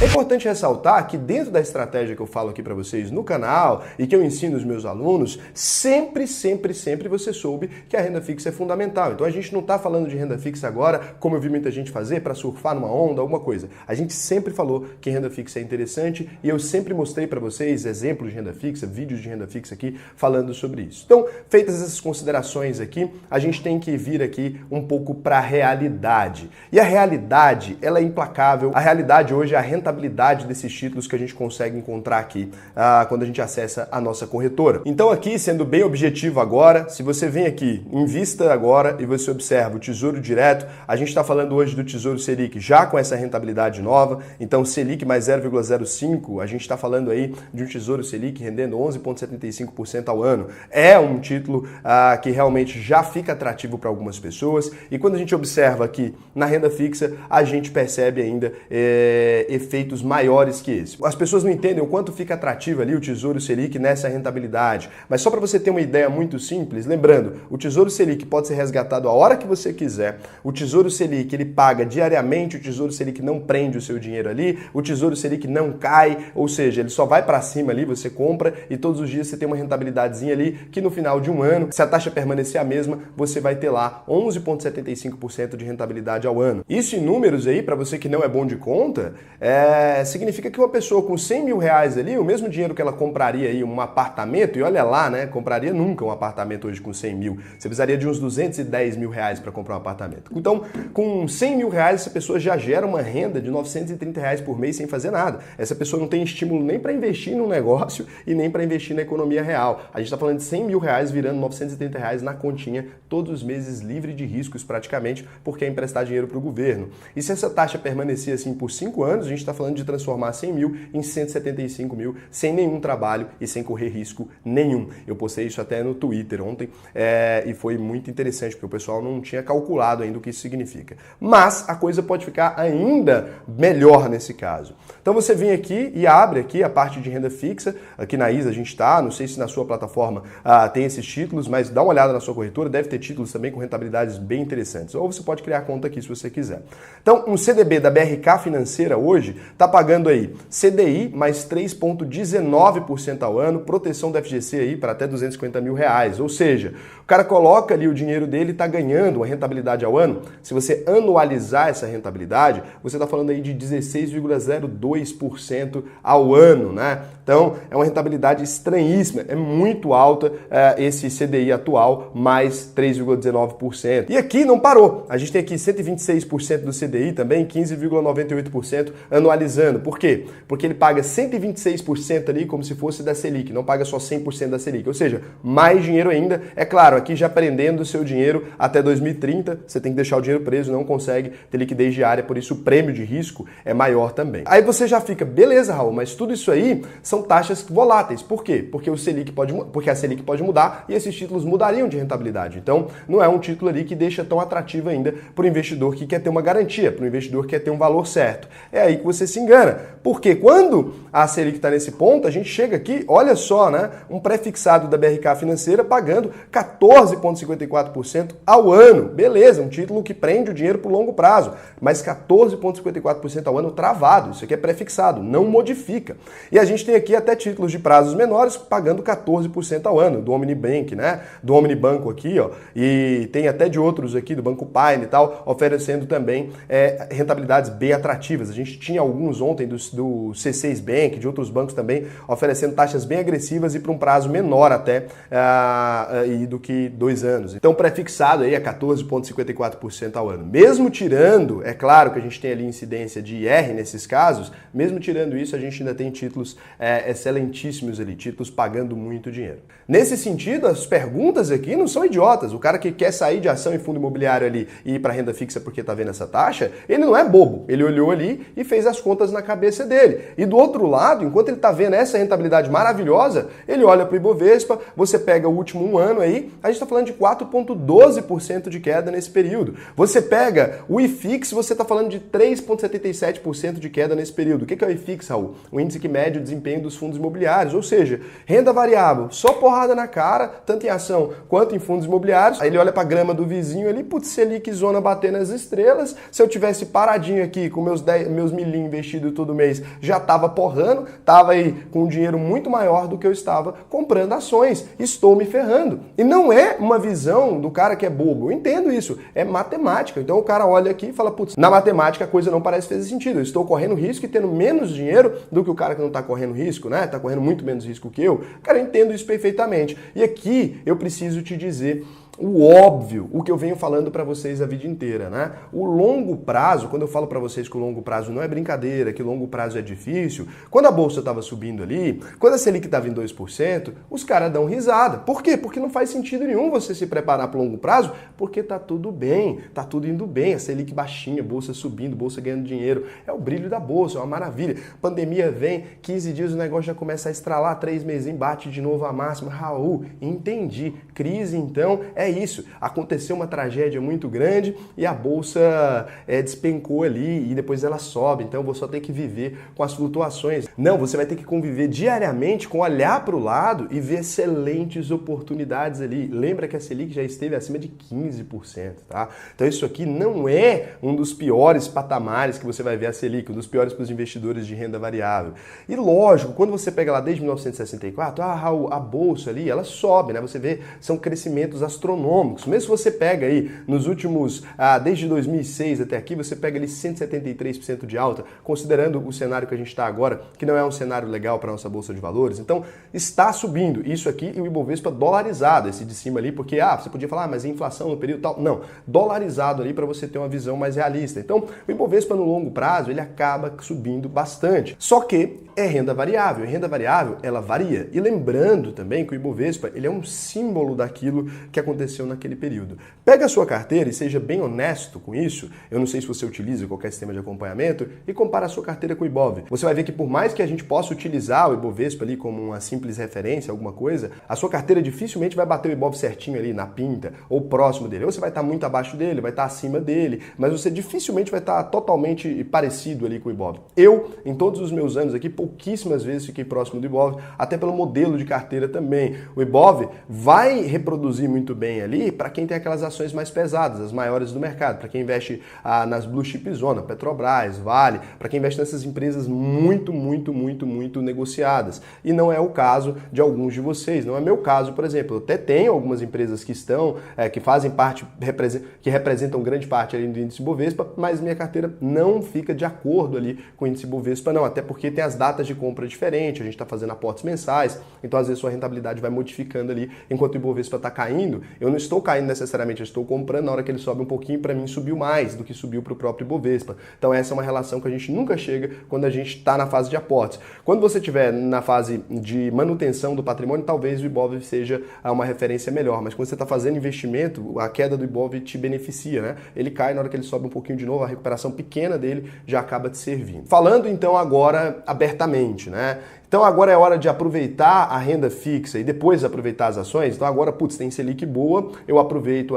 É importante ressaltar que dentro da estratégia que eu falo aqui para vocês no canal e que eu ensino os meus alunos, sempre você soube que a renda fixa é fundamental. Então a gente não está falando de renda fixa agora, como eu vi muita gente fazer, para surfar numa onda, alguma coisa. A gente sempre falou que renda fixa é interessante e eu sempre mostrei para vocês exemplos de renda fixa, vídeos de renda fixa aqui falando sobre isso. Então, feitas essas considerações aqui, a gente tem que vir aqui um pouco para a realidade. E a realidade, ela é implacável. A realidade hoje é a rentabilidade desses títulos que a gente consegue encontrar aqui quando a gente acessa a nossa corretora. Então aqui, sendo bem objetivo agora, se você vem aqui, invista agora e você observa o Tesouro Direto, a gente está falando hoje do Tesouro Selic já com essa rentabilidade nova, então Selic mais 0,05, a gente está falando aí de um Tesouro Selic rendendo 11,75% ao ano. É um título que realmente já fica atrativo para algumas pessoas e quando a gente observa aqui na renda fixa, a gente percebe ainda efeitos maiores que esse. As pessoas não entendem o quanto fica atrativo ali o Tesouro Selic nessa rentabilidade, mas só para você ter uma ideia muito simples, lembrando, o Tesouro Selic pode ser resgatado a hora que você quiser, o Tesouro Selic ele paga diariamente, o Tesouro Selic não prende o seu dinheiro ali, o Tesouro Selic não cai, ou seja, ele só vai para cima ali, você compra e todos os dias você tem uma rentabilidadezinha ali que no final de um ano, se a taxa permanecer a mesma, você vai ter lá 11,75% de rentabilidade ao ano. Isso em números aí, para você que não é bom de conta, significa que uma pessoa com 100 mil reais ali, o mesmo dinheiro que ela compraria aí um apartamento, e olha lá, né, compraria nunca um apartamento hoje com 100 mil, você precisaria de uns 210 mil reais para comprar um apartamento. Então, com 100 mil reais, essa pessoa já gera uma renda de 930 reais por mês sem fazer nada. Essa pessoa não tem estímulo nem para investir no negócio e nem para investir na economia real. A gente está falando de 100 mil reais virando 930 reais na continha, todos os meses livre de riscos praticamente, porque é emprestar dinheiro para o governo. E se essa taxa permanecer assim por 5 anos, a gente está falando de transformar 100 mil em 175 mil sem nenhum trabalho e sem correr risco nenhum. Eu postei isso até no Twitter ontem e foi muito interessante, porque o pessoal não tinha calculado ainda o que isso significa. Mas a coisa pode ficar ainda melhor nesse caso. Então você vem aqui e abre aqui a parte de renda fixa, aqui na ISA a gente está, não sei se na sua plataforma tem esses títulos, mas dá uma olhada na sua corretora, deve ter títulos também com rentabilidades bem interessantes. Ou você pode criar conta aqui se você quiser. Então um CDB da BRK Financeira hoje está pagando aí CDI mais 3,19% ao ano, proteção do FGC aí para até 250 mil reais. Ou seja, o cara coloca ali o dinheiro dele e está ganhando uma rentabilidade ao ano. Se você anualizar essa rentabilidade, você está falando aí de 16,02% ao ano, né? Então, é uma rentabilidade estranhíssima, é muito alta esse CDI atual, mais 3,19%. E aqui não parou, a gente tem aqui 126% do CDI também, 15,98% anualizando. Por quê? Porque ele paga 126% ali como se fosse da Selic, não paga só 100% da Selic, ou seja, mais dinheiro ainda. É claro, aqui já prendendo o seu dinheiro até 2030, você tem que deixar o dinheiro preso, não consegue ter liquidez diária, por isso o prêmio de risco é maior também. Aí você já fica, beleza, Raul, mas tudo isso aí são taxas voláteis. Por quê? Porque a Selic pode mudar e esses títulos mudariam de rentabilidade. Então, não é um título ali que deixa tão atrativo ainda para o investidor que quer ter uma garantia, para o investidor que quer ter um valor certo. É aí que você se engana. Porque quando a Selic está nesse ponto, a gente chega aqui, olha só, né? Um pré-fixado da BRK Financeira pagando 14,54% ao ano. Beleza, um título que prende o dinheiro por longo prazo, mas 14,54% ao ano travado. Isso aqui é pré-fixado, não modifica. E a gente tem aqui até títulos de prazos menores pagando 14% ao ano, do Omnibank, né? Do Omnibanco aqui, ó. E tem até de outros aqui, do Banco Pine e tal, oferecendo também rentabilidades bem atrativas. A gente tinha alguns ontem do C6 Bank, de outros bancos também, oferecendo taxas bem agressivas e para um prazo menor até do que 2 anos. Então, pré-fixado aí é 14,54% ao ano. Mesmo tirando, é claro que a gente tem ali incidência de IR nesses casos, mesmo tirando isso, a gente ainda tem títulos excelentíssimos ali, títulos pagando muito dinheiro. Nesse sentido, as perguntas aqui não são idiotas. O cara que quer sair de ação e fundo imobiliário ali e ir para renda fixa porque está vendo essa taxa, ele não é bobo. Ele olhou ali e fez as contas na cabeça dele. E do outro lado, enquanto ele está vendo essa rentabilidade maravilhosa, ele olha para o Ibovespa, você pega o último 1 ano aí, a gente está falando de 4,12% de queda nesse período. Você pega o IFIX, você está falando de 3,77% de queda nesse período. O que é o IFIX, Raul? O índice que mede o desempenho dos fundos imobiliários, ou seja, renda variável, só porrada na cara, tanto em ação quanto em fundos imobiliários. Aí ele olha para a grama do vizinho ali, putz, Selic zona bater nas estrelas, se eu tivesse paradinho aqui com meus investido todo mês já estava porrando, estava aí com um dinheiro muito maior do que eu estava comprando ações. Estou me ferrando. E não é uma visão do cara que é bobo. Eu entendo isso. É matemática. Então o cara olha aqui e fala, putz, na matemática a coisa não parece fazer sentido. Eu estou correndo risco e tendo menos dinheiro do que o cara que não está correndo risco, né? Está correndo muito menos risco que eu. Cara, eu entendo isso perfeitamente. E aqui eu preciso te dizer o óbvio, o que eu venho falando para vocês a vida inteira, né? O longo prazo, quando eu falo para vocês que o longo prazo não é brincadeira, que o longo prazo é difícil, quando a bolsa estava subindo ali, quando a Selic estava em 2%, os caras dão risada. Por quê? Porque não faz sentido nenhum você se preparar para o longo prazo, porque tá tudo bem, tá tudo indo bem, a Selic baixinha, bolsa subindo, bolsa ganhando dinheiro, é o brilho da bolsa, é uma maravilha. Pandemia vem, 15 dias o negócio já começa a estralar, 3 meses bate de novo a máxima. Raul, entendi. Crise então é isso. Aconteceu uma tragédia muito grande e a bolsa despencou ali e depois ela sobe. Então você só tem que viver com as flutuações. Não, você vai ter que conviver diariamente com olhar para o lado e ver excelentes oportunidades ali. Lembra que a Selic já esteve acima de 15%, tá? Então isso aqui não é um dos piores patamares que você vai ver a Selic, um dos piores para os investidores de renda variável. E lógico, quando você pega lá desde 1964, Raul, a bolsa ali, ela sobe, né? Você vê, são crescimentos astronômicos. Mesmo se você pega aí nos últimos, desde 2006 até aqui, você pega ali 173% de alta, considerando o cenário que a gente está agora, que não é um cenário legal para a nossa bolsa de valores. Então, está subindo. Isso aqui e o Ibovespa dolarizado, esse de cima ali, porque, você podia falar, mas inflação no período tal. Não, dolarizado ali para você ter uma visão mais realista. Então, o Ibovespa no longo prazo, ele acaba subindo bastante. Só que é renda variável. E renda variável, ela varia. E lembrando também que o Ibovespa, ele é um símbolo daquilo que aconteceu naquele período. Pega a sua carteira e seja bem honesto com isso. Eu não sei se você utiliza qualquer sistema de acompanhamento e compara a sua carteira com o Ibov. Você vai ver que por mais que a gente possa utilizar o Ibovespa ali como uma simples referência, alguma coisa, a sua carteira dificilmente vai bater o Ibov certinho ali na pinta ou próximo dele. Ou você vai estar muito abaixo dele, vai estar acima dele, mas você dificilmente vai estar totalmente parecido ali com o Ibov. Eu, em todos os meus anos aqui, pouquíssimas vezes fiquei próximo do Ibov, até pelo modelo de carteira também. O Ibov vai reproduzir muito bem ali para quem tem aquelas ações mais pesadas, as maiores do mercado, para quem investe nas Blue Chip Zona, Petrobras, Vale, para quem investe nessas empresas muito negociadas. E não é o caso de alguns de vocês, não é meu caso, por exemplo. Eu até tenho algumas empresas que estão, que fazem parte, que representam grande parte ali do índice Bovespa, mas minha carteira não fica de acordo ali com o índice Bovespa, não, até porque tem as datas de compra diferentes, a gente está fazendo aportes mensais, então às vezes sua rentabilidade vai modificando ali, enquanto o Ibovespa está caindo, eu não estou caindo necessariamente, eu estou comprando na hora que ele sobe um pouquinho, para mim subiu mais do que subiu para o próprio Ibovespa. Então essa é uma relação que a gente nunca chega quando a gente está na fase de aportes. Quando você estiver na fase de manutenção do patrimônio, talvez o Ibov seja uma referência melhor, mas quando você está fazendo investimento, a queda do Ibov te beneficia, né? Ele cai na hora que ele sobe um pouquinho de novo, a recuperação pequena dele já acaba te servindo. Falando então agora abertamente, né? Então agora é hora de aproveitar a renda fixa e depois aproveitar as ações. Então agora, tem Selic boa, eu aproveito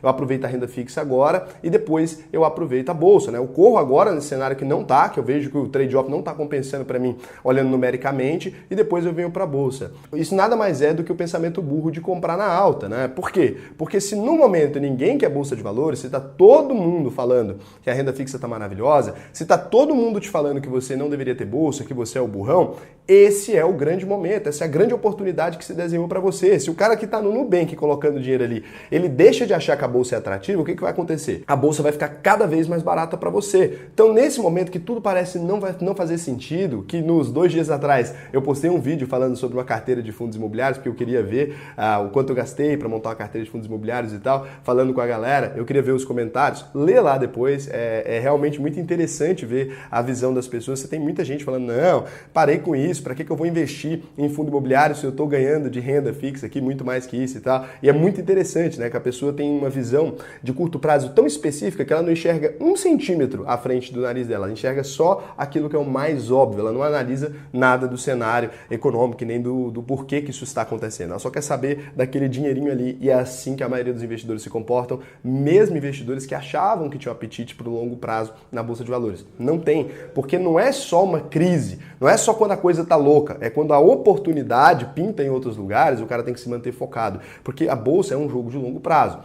eu aproveito a renda fixa agora e depois eu aproveito a bolsa, né? Eu corro agora nesse cenário que não tá, que eu vejo que o trade-off não tá compensando para mim, olhando numericamente, e depois eu venho para a bolsa. Isso nada mais é do que o pensamento burro de comprar na alta, né? Por quê? Porque se no momento ninguém quer bolsa de valores, se tá todo mundo falando que a renda fixa tá maravilhosa, se tá todo mundo te falando que você não deveria ter bolsa, que você é o burrão, esse é o grande momento, essa é a grande oportunidade que se desenhou para você. Se o cara que está no Nubank colocando dinheiro ali, ele deixa de achar que a bolsa é atrativa, o que vai acontecer? A bolsa vai ficar cada vez mais barata para você. Então, nesse momento que tudo parece não fazer sentido, que nos 2 dias atrás eu postei um vídeo falando sobre uma carteira de fundos imobiliários, porque eu queria ver o quanto eu gastei para montar uma carteira de fundos imobiliários e tal, falando com a galera, eu queria ver os comentários, lê lá depois, é realmente muito interessante ver a visão das pessoas. Você tem muita gente falando, não, parei com isso, para que eu vou investir em fundo imobiliário se eu estou ganhando de renda fixa aqui muito mais que isso e tal? E é muito interessante, né, que a pessoa tem uma visão de curto prazo tão específica que ela não enxerga 1 centímetro à frente do nariz dela, ela enxerga só aquilo que é o mais óbvio, ela não analisa nada do cenário econômico nem do porquê que isso está acontecendo, ela só quer saber daquele dinheirinho ali, e é assim que a maioria dos investidores se comportam, mesmo investidores que achavam que tinham apetite para o longo prazo na Bolsa de Valores. Não tem, porque não é só uma crise, não é só quando a coisa está louca, é quando a oportunidade pinta em outros lugares, o cara tem que se manter focado, porque a bolsa é um jogo de longo prazo.